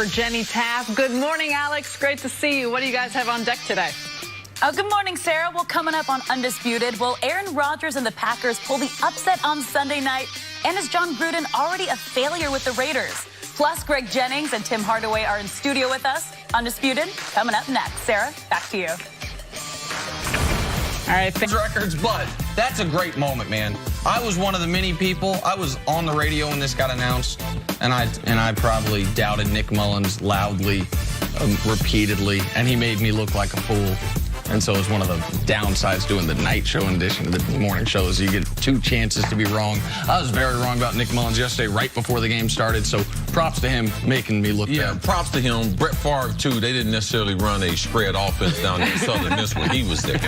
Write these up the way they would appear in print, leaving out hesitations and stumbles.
for Jenny Taft. Good morning, Alex. Great to see you. What do you guys have on deck today? Good morning, Sarah. Well, coming up on Undisputed, will Aaron Rodgers and the Packers pull the upset on Sunday night? And is John Gruden already a failure with the Raiders? Plus, Greg Jennings and Tim Hardaway are in studio with us. Undisputed, coming up next. Sarah, back to you. All right. Records, but that's a great moment, man. I was one of the many people. I was on the radio when this got announced, and I probably doubted Nick Mullins loudly, repeatedly, and he made me look like a fool. And so it's one of the downsides doing the night show in addition to the morning shows. You get two chances to be wrong. I was very wrong about Nick Mullins yesterday right before the game started, so props to him making me look bad. Props to him. Brett Favre, too. They didn't necessarily run a spread offense down in Southern Miss when he was there.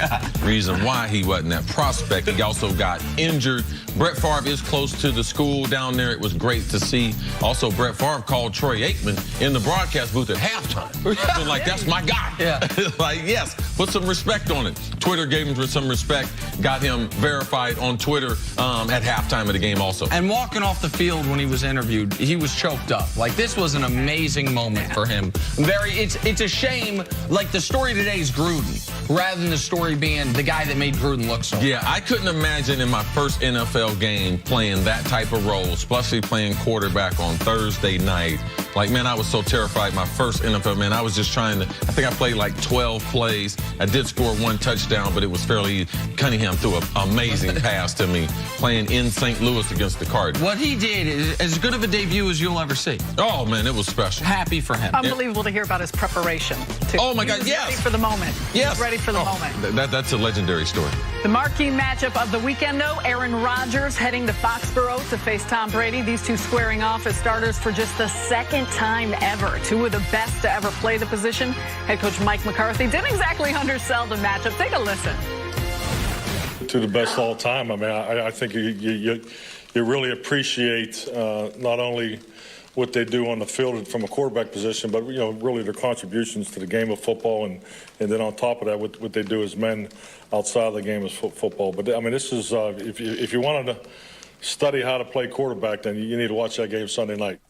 Reason why he wasn't that prospect. He also got injured. Brett Favre is close to the school down there. It was great to see. Also, Brett Favre called Troy Aikman in the broadcast booth at halftime. So, like, that's my guy. Yeah. Like, yes, put some respect on it. Twitter gave him some respect, got him verified on Twitter at halftime of the game also. And walking off the field when he was interviewed, he was choked up. Like, this was an amazing moment for him. It's a shame, like, the story today is Gruden, rather than the story being the guy that made Gruden look so bad. Yeah, I couldn't imagine in my first NFL game playing that type of role, especially playing quarterback on Thursday night. Like, man, I was so terrified my first NFL, man. I was just trying to, I think I played like 12 plays. I did score one touchdown, but it was fairly, Cunningham threw an amazing pass to me playing in St. Louis against the Cardinals. What he did is as good of a debut as you'll ever see. Oh, man, it was special. Happy for him. Unbelievable to hear about his preparation, too. Oh, my God, yes. Ready for the moment. Yes. Ready for the moment. That's a legendary story. The marquee matchup of the weekend, though, Aaron Rodgers heading to Foxborough to face Tom Brady. These two squaring off as starters for just the second time ever. Two of the best to ever play the position. Head coach Mike McCarthy didn't exactly undersell the matchup. Take a listen. To the best all time. I mean, I think you really appreciate not only what they do on the field from a quarterback position, but really their contributions to the game of football, and then on top of that, what they do as men outside of the game of football. But I mean, this is if you wanted to study how to play quarterback, then you need to watch that game Sunday night.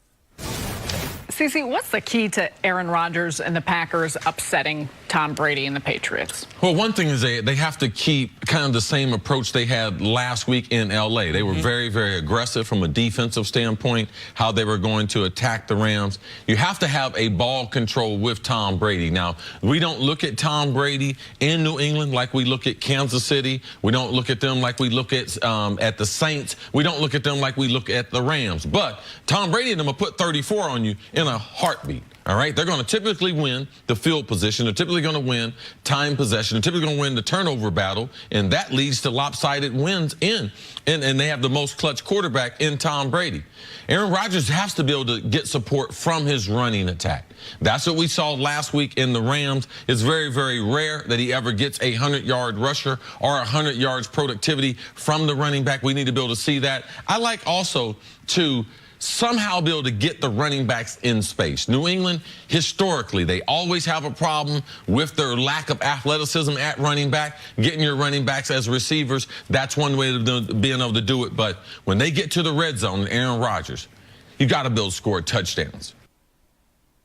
Cece, what's the key to Aaron Rodgers and the Packers upsetting Tom Brady and the Patriots? Well, one thing is they have to keep kind of the same approach they had last week in L.A. They were very, very aggressive from a defensive standpoint, how they were going to attack the Rams. You have to have a ball control with Tom Brady. Now, we don't look at Tom Brady in New England like we look at Kansas City. We don't look at them like we look at the Saints. We don't look at them like we look at the Rams. But Tom Brady and them will put 34 on you in a heartbeat. All right, they're going to typically win the field position. They're typically going to win time possession. They're typically going to win the turnover battle, and that leads to lopsided wins and they have the most clutch quarterback in Tom Brady. Aaron Rodgers has to be able to get support from his running attack. That's what we saw last week in the Rams. It's very, very rare that he ever gets a 100-yard rusher or 100 yards productivity from the running back. We need to be able to see that. I like also to somehow be able to get the running backs in space. New England, historically, they always have a problem with their lack of athleticism at running back. Getting your running backs as receivers, that's one way of being able to do it. But when they get to the red zone, Aaron Rodgers, you got to be able to score touchdowns.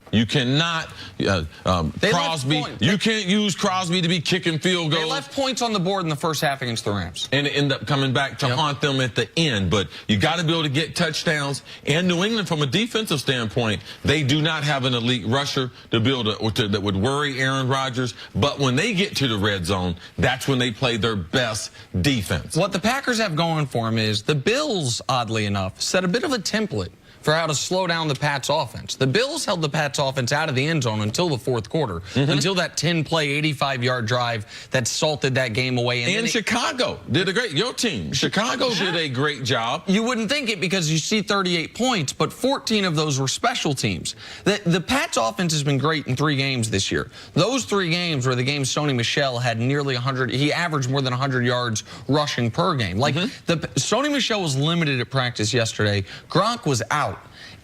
You cannot, Crosby, you can't use Crosby to be kicking field goals. They left points on the board in the first half against the Rams. And end up coming back to haunt them at the end. But you got to be able to get touchdowns. And New England, from a defensive standpoint, they do not have an elite rusher to be able to that would worry Aaron Rodgers. But when they get to the red zone, that's when they play their best defense. What the Packers have going for them is the Bills, oddly enough, set a bit of a template for how to slow down the Pats offense. The Bills held the Pats offense out of the end zone until the fourth quarter, until that 10-play, 85-yard drive that salted that game away. And Chicago did a great, your team, Chicago did a great job. You wouldn't think it because you see 38 points, but 14 of those were special teams. The Pats offense has been great in 3 games this year. Those 3 games were the games Sony Michel had nearly 100, he averaged more than 100 yards rushing per game. Like, Sony Michel was limited at practice yesterday. Gronk was out.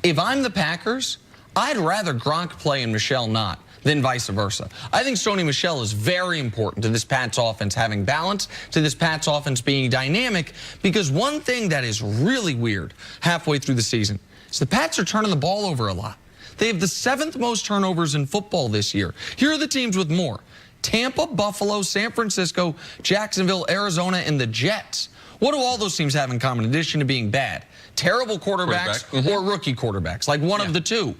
If I'm the Packers, I'd rather Gronk play and Michel not than vice versa. I think Sony Michel is very important to this Pats offense having balance, to this Pats offense being dynamic, because one thing that is really weird halfway through the season is the Pats are turning the ball over a lot. They have the 7th most turnovers in football this year. Here are the teams with more: Tampa, Buffalo, San Francisco, Jacksonville, Arizona, and the Jets. What do all those teams have in common in addition to being bad? Terrible quarterbacks or rookie quarterbacks, like one of the two.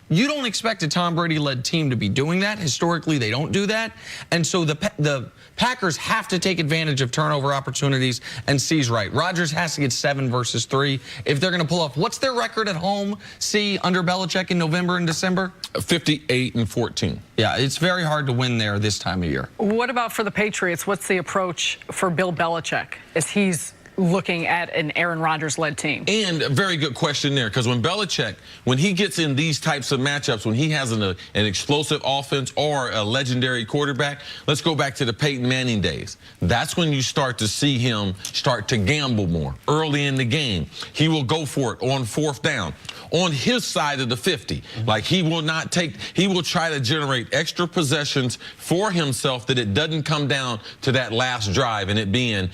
You don't expect a Tom Brady-led team to be doing that. Historically, they don't do that. And so the Packers have to take advantage of turnover opportunities, and C's right. Rodgers has to get 7 versus 3 if they're going to pull off. What's their record at home, C, under Belichick in November and December? 58-14. Yeah, it's very hard to win there this time of year. What about for the Patriots? What's the approach for Bill Belichick as he's looking at an Aaron Rodgers-led team? And a very good question there, because when Belichick, when he gets in these types of matchups, when he has an explosive offense or a legendary quarterback, let's go back to the Peyton Manning days. That's when you start to see him start to gamble more. Early in the game, he will go for it on 4th down. On his side of the 50, like he will try to generate extra possessions for himself that it doesn't come down to that last drive and it being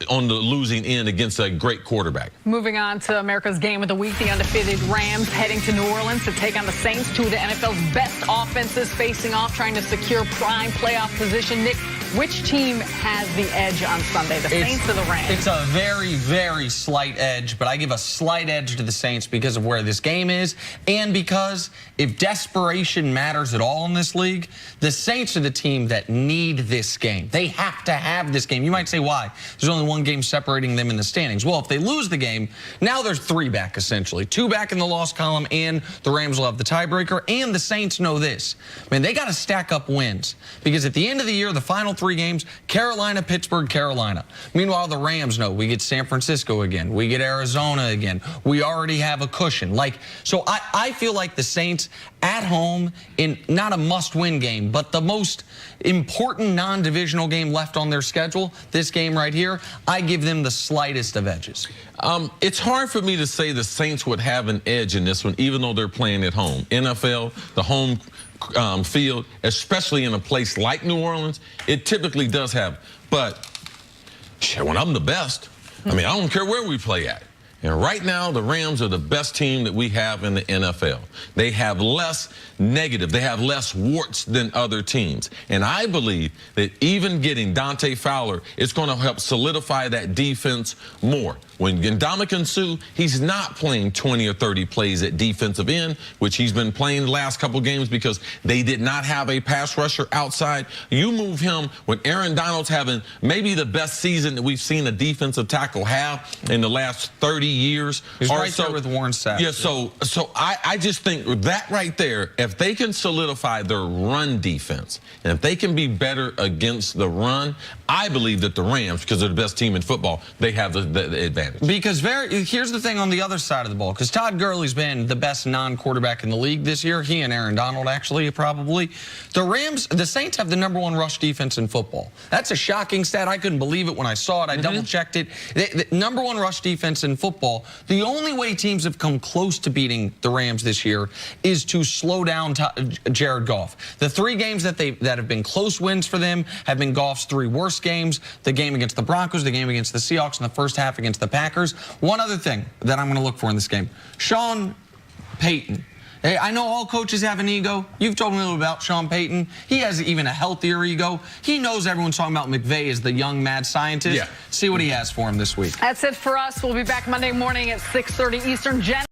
on the losing end against a great quarterback. Moving on to America's Game of the Week, the undefeated Rams heading to New Orleans to take on the Saints, two of the NFL's best offenses facing off, trying to secure prime playoff position. Nick, which team has the edge on Sunday, the Saints or the Rams? It's a very, very slight edge, but I give a slight edge to the Saints because of where this game is, and because if desperation matters at all in this league, the Saints are the team that need this game. They have to have this game. You might say, why? There's only one game separating them in the standings. Well, if they lose the game, now there's 3 back, essentially. 2 back in the loss column, and the Rams will have the tiebreaker. And the Saints know this. Man, they got to stack up wins, because at the end of the year, the final 3 games, Carolina, Pittsburgh, Carolina. Meanwhile, the Rams know we get San Francisco again. We get Arizona again. We already have a cushion. So I feel like the Saints at home in not a must-win game, but the most important non-divisional game left on their schedule, this game right here, I give them the slightest of edges. It's hard for me to say the Saints would have an edge in this one, even though they're playing at home. NFL, the home field, especially in a place like New Orleans, it typically does have. But when I'm the best, I mean, I don't care where we play at. And right now, the Rams are the best team that we have in the NFL. They have less negative. They have less warts than other teams. And I believe that even getting Dante Fowler is going to help solidify that defense more. When Ndamukong Suh, he's not playing 20 or 30 plays at defensive end, which he's been playing the last couple games because they did not have a pass rusher outside. You move him when Aaron Donald's having maybe the best season that we've seen a defensive tackle have in the last 30 years. He's right there with Warren Sapp. Yeah, so I just think that right there, if they can solidify their run defense, and if they can be better against the run, I believe that the Rams, because they're the best team in football, they have the advantage. Because here's the thing on the other side of the ball, because Todd Gurley's been the best non-quarterback in the league this year. He and Aaron Donald, actually, probably. The Saints have the #1 rush defense in football. That's a shocking stat. I couldn't believe it when I saw it. I double-checked it. The #1 rush defense in football. The only way teams have come close to beating the Rams this year is to slow down Jared Goff. The 3 games that have been close wins for them have been Goff's 3 worst games: the game against the Broncos, the game against the Seahawks, and the first half against the Packers. One other thing that I'm going to look for in this game: Sean Payton. Hey, I know all coaches have an ego. You've told me a little about Sean Payton. He has even a healthier ego. He knows everyone's talking about McVay as the young mad scientist. Yeah. See what he has for him this week. That's it for us. We'll be back Monday morning at 6:30 Eastern.